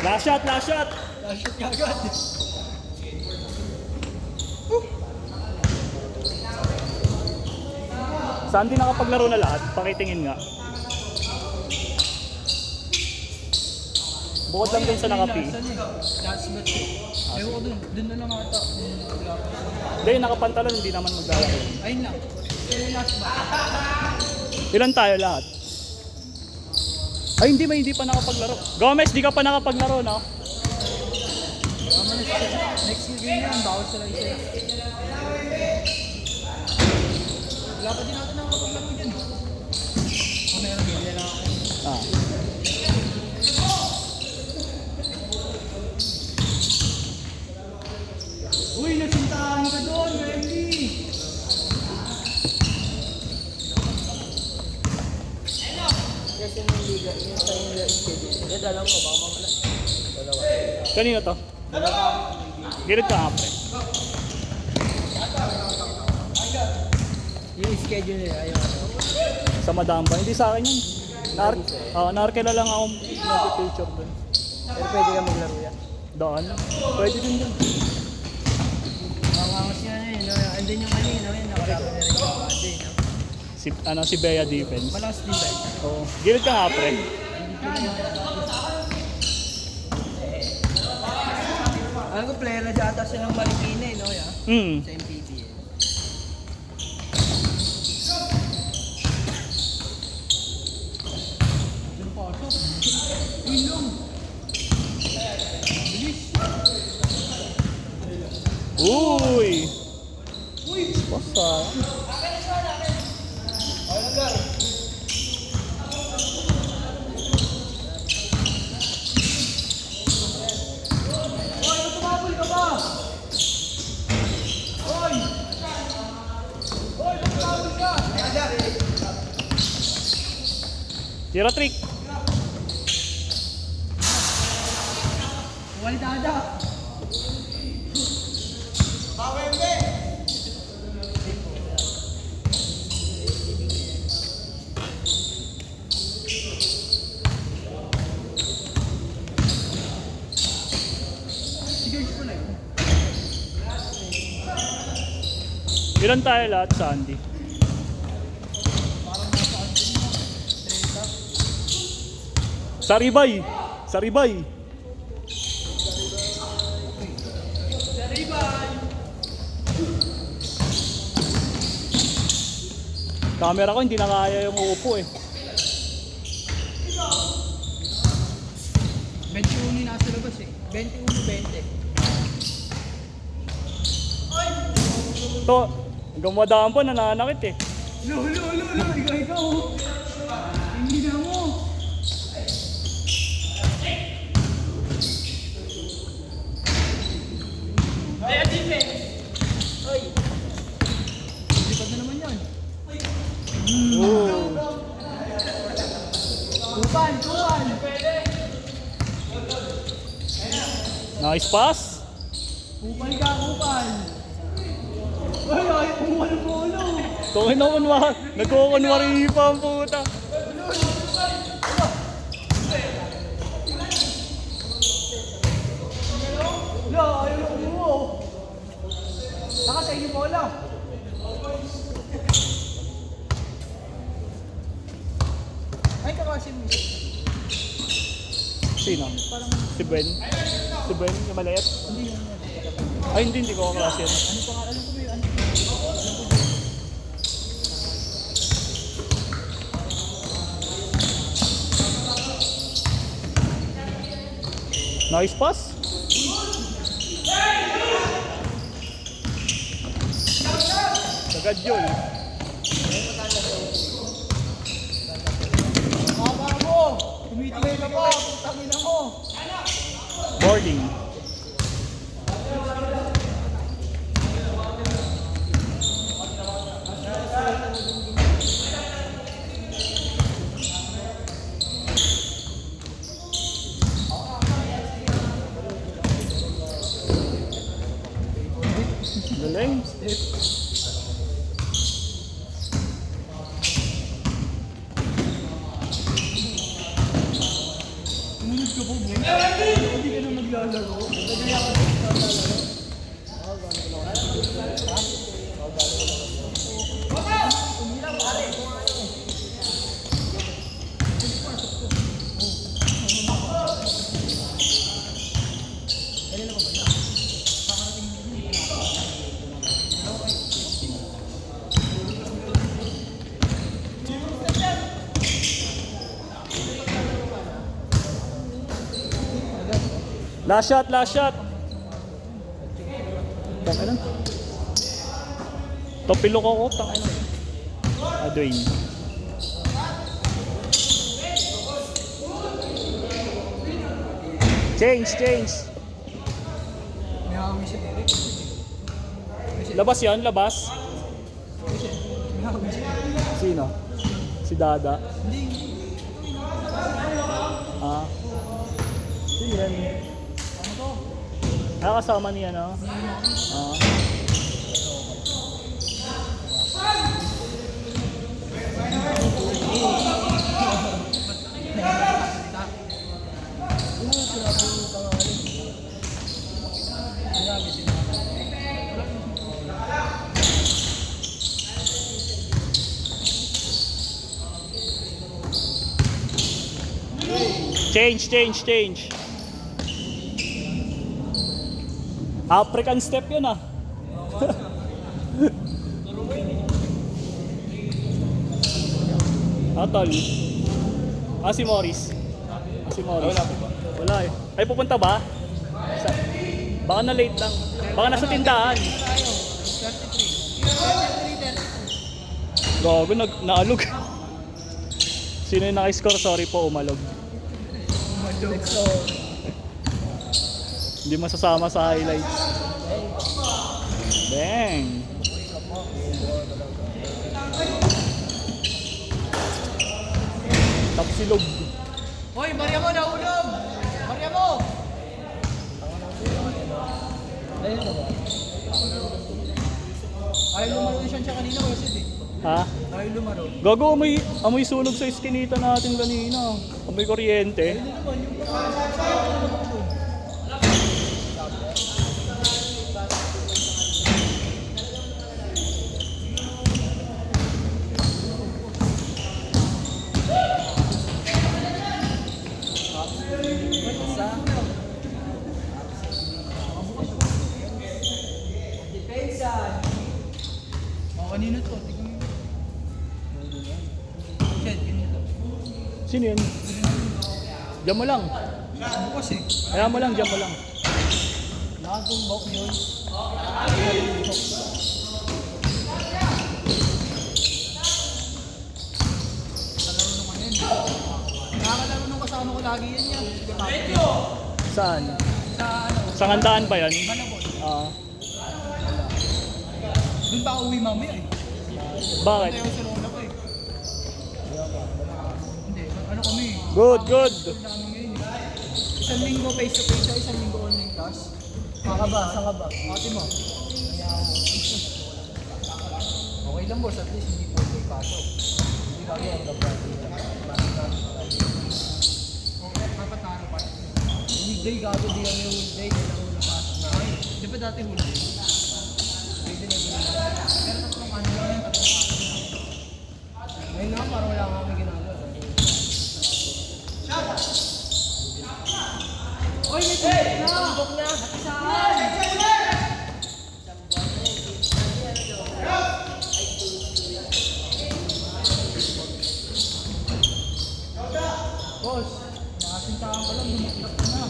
Last shot, last shot. Last shot ka agad. Saan din nakapaglaro na lahat? Pakitingin nga. Bukod lang dun sa nakapi. Last match eh. Ewan ko dun na lang ata. Hindi, nakapantalon, hindi naman maglalaro. Ayun lang. Pero last match. Ilan tayo lahat? Ay, hindi pa nakapaglaro. Gomez, di ka pa nakapaglaro, no? Next game yan, bawal sila isa. Wala pa din natin nakapaglaro dyan. Meron din lang ako. Ah. Uy, nasintahan ka doon, Wendy! Kasi yung liga, yung sa yung schedule. Eh, dalawa mo, baka mamala. Dalawa. Kanino to? Girit ka, pre. Yung schedule nila, ayun. Sa Madam ba? Hindi sa akin yun. Narkela lang ako nag-picture dun. Pero pwede ka maglaro yan. Doon? Pwede din dun. Makakangos niya na yun, no? Andun yung kanina, yun, nakalaban na rin yung ate, no? Si Bea defense. Malakas din ba? Oo. Girit ka nga, pre. Alam ko, player na data silang Marikina, no? Hmm. Sa MPB, eh. Yung pasok. Ilong. Bilis. Uy! Uy! Basta. Tumabol ka ba? Hoy! Hoy, tumabol ka! Tira trick. Walidada! Ilan tayo lahat, Sandy? Saribay! Saribay! Camera ko hindi na kaya yung uupo eh. 21 nasa labas eh. 21-20. To, hanggang madaan pa nananakit eh. Lo, ikaw. Hindi na mo. Ay, defense. Oy. Lipat na naman yan. Oh. Kupan. Nice pass. Kupan ka. Ay, ayaw kong walang-walo. Tungin na kunwari. Nagkukunwari pa ang puta. Lo, ayaw kong mo. Saka sa inyo bola. Ay, kakasin mo. Sino? Si Ben? Si Ben, yung malayat? Hindi yun. Ay, hindi ko kaklase yan. Ano pa nga, alam ko ba yun? Nice pass. Sagad yun. Mama mo! Tumitingin ka pa! Putangin ako! Boarding. Galing. Tumunod ka po, boy. Last shot, last shot. Tangina. Topilo ko, tangina. Dwayne. Change. May hawin siya, Derek. Labas yan, labas. May hawin siya. Sino? Si Dada. Hindi. Ah. Sino yan? Kasama niya, no? Ah. Change. African step yun ah. Tol. Si Morris. Wala po ba? Wala eh. Ay, pupunta ba? Baka na late lang. Baka nasa tindahan. 33. Gago, naalog. Sino yung naka-score? Sorry po, umalog. Hindi masasama sa highlights. Bang! Tapsilog. Hoy, Maria mo, naulog! Maria mo! Ay, lumaro siya kanina, Wesley. Ha? Ay, lumaro. Gago, amoy sunog sa iskinita natin kanina. Amoy kuryente. Kanina to, tignan mo. Shed, kanina to. Sino yun? Diyan mo lang. Bukas eh. Kaya mo lang, diyan mo lang. Nakatumbok yun. Kalaro nung ano yun. Nakakalaro nung kasama ko lagi yan yan. Saan? Sa ano? Sa Ngandaan ba yan? Manabon. Doon pa ako uwi mamaya eh. Bakit? Tayo sa Rona pa eh. Hindi, ano kami eh. Good. Namin ngayon eh. Isang linggo face to face, isang linggo online class. Saan ka ba? Ate mo. Okay lang boss, at least hindi po may pasok. Hindi kami ang gabrati. Okay, papataro pa. Weekday gago, di kami weekday, kailangan mo napasok na. Ay, di ba dati weekday? Pero tatlong ano lang yan, tatlong pasok na. Ngayon na, parang wala kami ginagawa. Oy, may tubok na! Tubok na! Saan? Boss, nakasintahan ko lang, lumaklas ko na.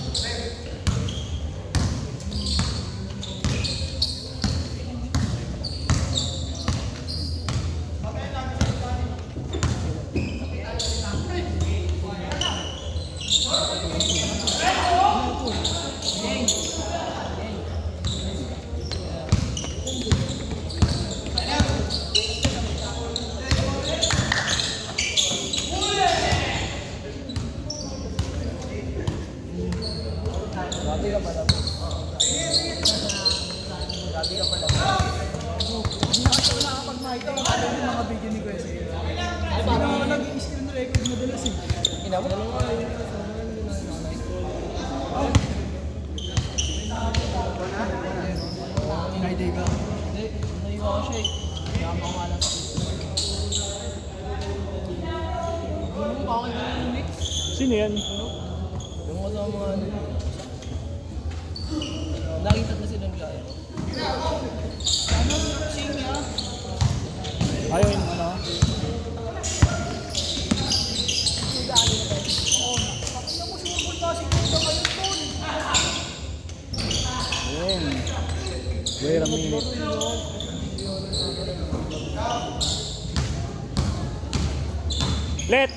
Grabe ka pala. Grabe ka pala. Hindi na kapag makita ka pala yung mga video ni Kuya Sir. Parang ako nag-i-screen record madalas eh. Ina mo? yan? Yung kasama ano. Nakita na silang gaya. Ano? Sinya? Ayaw yung ano? Ayun. Wait a minute. Let.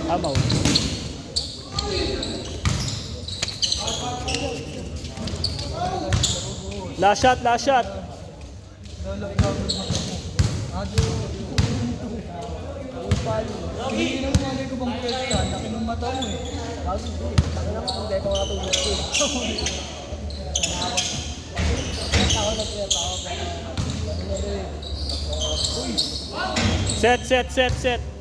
Amaw. Last shot. Hindi na naman ko bang pwede yan. Laki ng mata mo eh. Kaso hindi. Laki naman kung hindi ko matulog ko. Set.